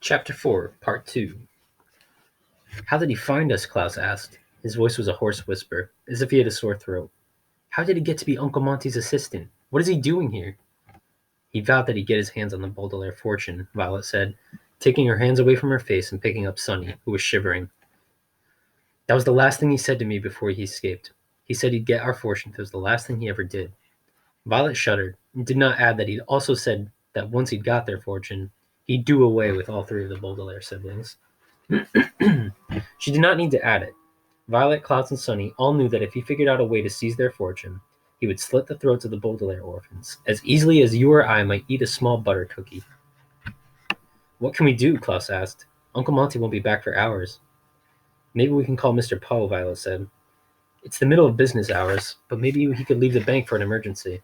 Chapter 4, Part 2. How did he find us? Klaus asked. His voice was a hoarse whisper, as if he had a sore throat. How did he get to be Uncle Monty's assistant? What is he doing here? He vowed that he'd get his hands on the Baudelaire fortune, Violet said, taking her hands away from her face and picking up Sonny, who was shivering. That was the last thing he said to me before he escaped. He said he'd get our fortune if it was the last thing he ever did. Violet shuddered, and did not add that he'd also said that once he'd got their fortune, he'd do away with all three of the Baudelaire siblings. She did not need to add it. Violet, Klaus, and Sonny all knew that if he figured out a way to seize their fortune, he would slit the throats of the Baudelaire orphans, as easily as you or I might eat a small butter cookie. What can we do? Klaus asked. Uncle Monty won't be back for hours. Maybe we can call Mr. Poe, Violet said. It's the middle of business hours, but maybe he could leave the bank for an emergency.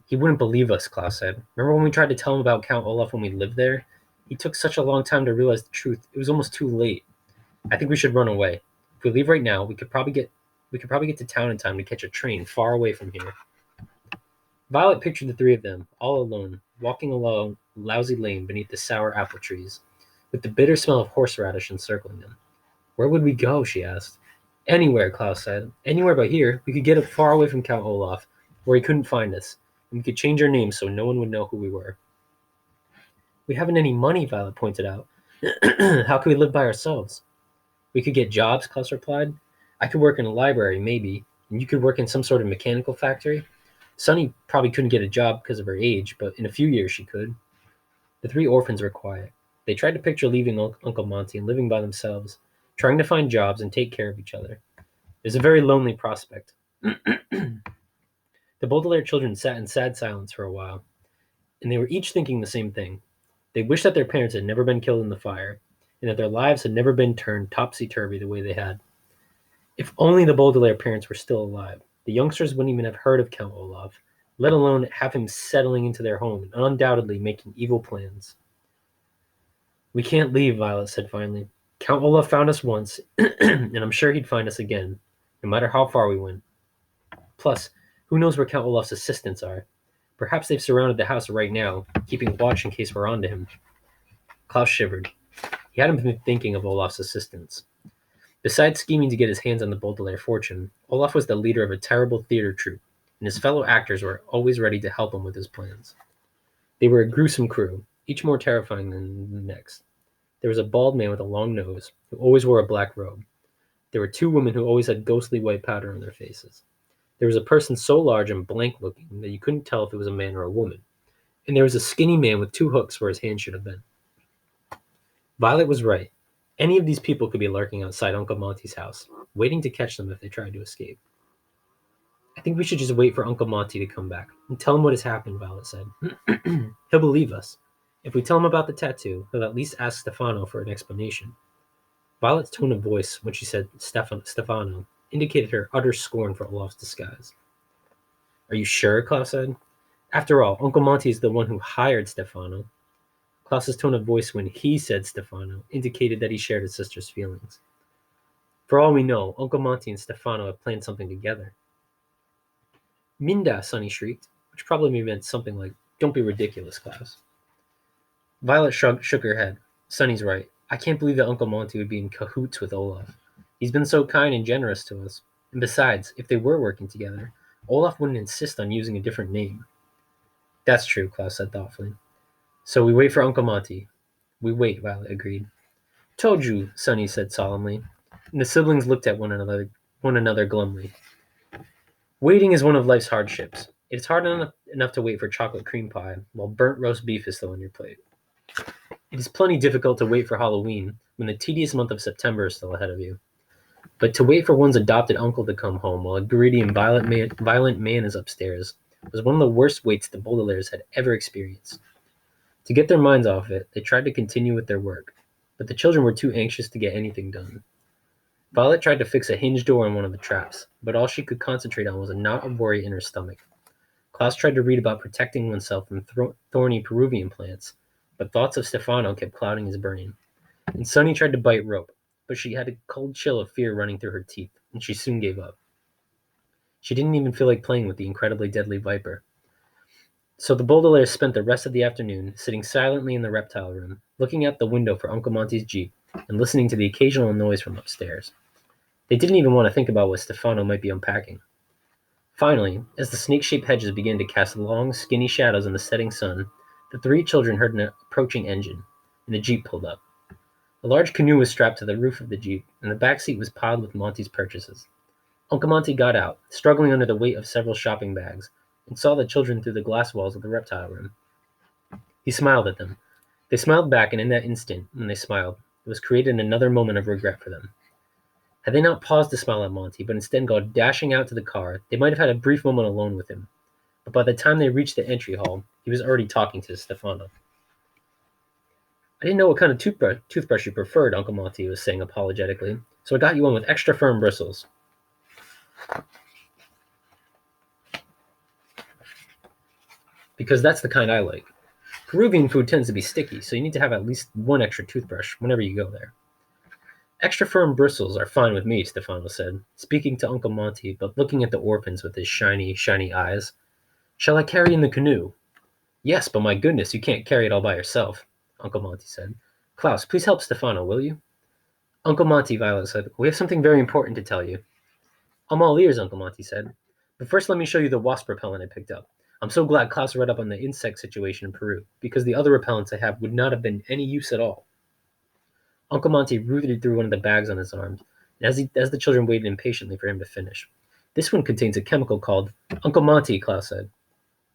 He wouldn't believe us, Klaus said. Remember when we tried to tell him about Count Olaf when we lived there? He took such a long time to realize the truth. It was almost too late. I think we should run away. If we leave right now, we could probably get to town in time to catch a train far away from here. Violet pictured the three of them, all alone, walking along a lousy lane beneath the sour apple trees, with the bitter smell of horseradish encircling them. Where would we go? She asked. Anywhere, Klaus said. Anywhere but here. We could get up far away from Count Olaf, where he couldn't find us, and we could change our names so no one would know who we were. We haven't any money, Violet pointed out. How could we live by ourselves? We could get jobs, Klaus replied. I could work in a library, maybe, and you could work in some sort of mechanical factory. Sonny probably couldn't get a job because of her age, but in a few years she could. The three orphans were quiet. They tried to picture leaving Uncle Monty and living by themselves, trying to find jobs and take care of each other. It was a very lonely prospect. The Baudelaire children sat in sad silence for a while, and they were each thinking the same thing. They wished that their parents had never been killed in the fire, and that their lives had never been turned topsy-turvy the way they had. If only the Baudelaire parents were still alive, the youngsters wouldn't even have heard of Count Olaf, let alone have him settling into their home and undoubtedly making evil plans. We can't leave, Violet said finally. Count Olaf found us once, and I'm sure he'd find us again, no matter how far we went. Plus, who knows where Count Olaf's assistants are? Perhaps they've surrounded the house right now, keeping watch in case we're onto him. Klaus shivered. He hadn't been thinking of Olaf's assistants. Besides scheming to get his hands on the Baudelaire fortune, Olaf was the leader of a terrible theater troupe, and his fellow actors were always ready to help him with his plans. They were a gruesome crew, each more terrifying than the next. There was a bald man with a long nose, who always wore a black robe. There were two women who always had ghostly white powder on their faces. There was a person so large and blank-looking that you couldn't tell if it was a man or a woman. And there was a skinny man with two hooks where his hand should have been. Violet was right. Any of these people could be lurking outside Uncle Monty's house, waiting to catch them if they tried to escape. I think we should just wait for Uncle Monty to come back and tell him what has happened, Violet said. He'll believe us. If we tell him about the tattoo, he'll at least ask Stefano for an explanation. Violet's tone of voice when she said Stefano indicated her utter scorn for Olaf's disguise. Are you sure? Klaus said. After all, Uncle Monty is the one who hired Stefano. Klaus's tone of voice when he said Stefano indicated that he shared his sister's feelings. For all we know, Uncle Monty and Stefano have planned something together. Minda, Sonny shrieked, which probably meant something like, don't be ridiculous, Klaus. Violet shook her head. Sonny's right. I can't believe that Uncle Monty would be in cahoots with Olaf. He's been so kind and generous to us. And besides, if they were working together, Olaf wouldn't insist on using a different name. That's true, Klaus said thoughtfully. So we wait for Uncle Monty. We wait, Violet agreed. Told you, Sonny said solemnly, and the siblings looked at one another glumly. Waiting is one of life's hardships. It's hard enough to wait for chocolate cream pie, while burnt roast beef is still on your plate. It is plenty difficult to wait for Halloween, when the tedious month of September is still ahead of you. But to wait for one's adopted uncle to come home while a greedy and violent man is upstairs was one of the worst waits the Baudelaires had ever experienced. To get their minds off it, they tried to continue with their work, but the children were too anxious to get anything done. Violet tried to fix a hinge door on one of the traps, but all she could concentrate on was a knot of worry in her stomach. Klaus tried to read about protecting oneself from thorny Peruvian plants, but thoughts of Stefano kept clouding his brain. And Sonny tried to bite rope, but she had a cold chill of fear running through her teeth, and she soon gave up. She didn't even feel like playing with the incredibly deadly viper. So the Baudelaires spent the rest of the afternoon sitting silently in the reptile room, looking out the window for Uncle Monty's Jeep and listening to the occasional noise from upstairs. They didn't even want to think about what Stefano might be unpacking. Finally, as the snake-shaped hedges began to cast long, skinny shadows in the setting sun, the three children heard an approaching engine, and the Jeep pulled up. A large canoe was strapped to the roof of the Jeep, and the back seat was piled with Monty's purchases. Uncle Monty got out, struggling under the weight of several shopping bags, and saw the children through the glass walls of the reptile room. He smiled at them. They smiled back, and in that instant, when they smiled, it was created another moment of regret for them. Had they not paused to smile at Monty, but instead gone dashing out to the car, they might have had a brief moment alone with him. But by the time they reached the entry hall, he was already talking to Stefano. I didn't know what kind of toothbrush you preferred, Uncle Monty was saying apologetically, so I got you one with extra firm bristles. Because that's the kind I like. Peruvian food tends to be sticky, so you need to have at least one extra toothbrush whenever you go there. Extra firm bristles are fine with me, Stefano said, speaking to Uncle Monty, but looking at the orphans with his shiny, shiny eyes. Shall I carry in the canoe? Yes, but my goodness, you can't carry it all by yourself, Uncle Monty said. Klaus, please help Stefano, will you? Uncle Monty, Violet said, we have something very important to tell you. I'm all ears, Uncle Monty said. But first let me show you the wasp repellent I picked up. I'm so glad Klaus read up on the insect situation in Peru, because the other repellents I have would not have been any use at all. Uncle Monty rooted through one of the bags on his arms, and as the children waited impatiently for him to finish. This one contains a chemical called Uncle Monty, Klaus said.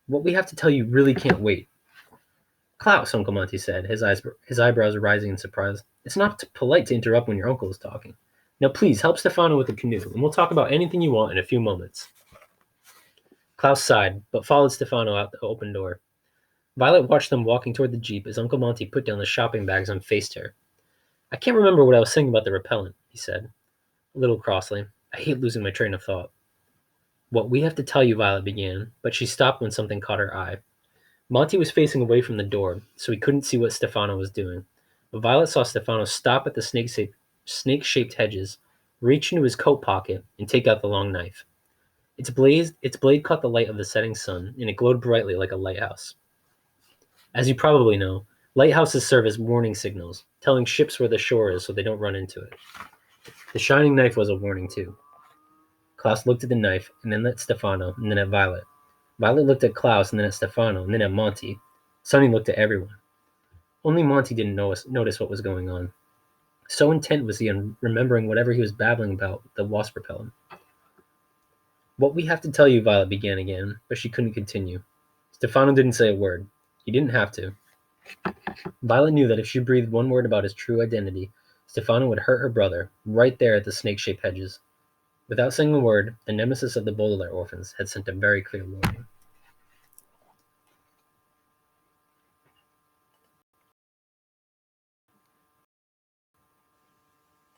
What we have to tell you really can't wait. Klaus, Uncle Monty said, his eyebrows rising in surprise. It's not polite to interrupt when your uncle is talking. Now please, help Stefano with the canoe, and we'll talk about anything you want in a few moments. Klaus sighed, but followed Stefano out the open door. Violet watched them walking toward the Jeep as Uncle Monty put down the shopping bags and faced her. I can't remember what I was saying about the repellent, he said, a little crossly. I hate losing my train of thought. What we have to tell you, Violet began, but she stopped when something caught her eye. Monty was facing away from the door, so he couldn't see what Stefano was doing. But Violet saw Stefano stop at the snake-shaped hedges, reach into his coat pocket, and take out the long knife. Its blade caught the light of the setting sun, and it glowed brightly like a lighthouse. As you probably know, lighthouses serve as warning signals, telling ships where the shore is so they don't run into it. The shining knife was a warning, too. Klaus looked at the knife, and then at Stefano, and then at Violet. Violet looked at Klaus, and then at Stefano, and then at Monty. Sonny looked at everyone. Only Monty didn't notice what was going on. So intent was he on remembering whatever he was babbling about, the wasp repellent. What we have to tell you, Violet began again, but she couldn't continue. Stefano didn't say a word. He didn't have to. Violet knew that if she breathed one word about his true identity, Stefano would hurt her brother, right there at the snake-shaped hedges. Without saying a word, the nemesis of the Baudelaire orphans had sent a very clear warning.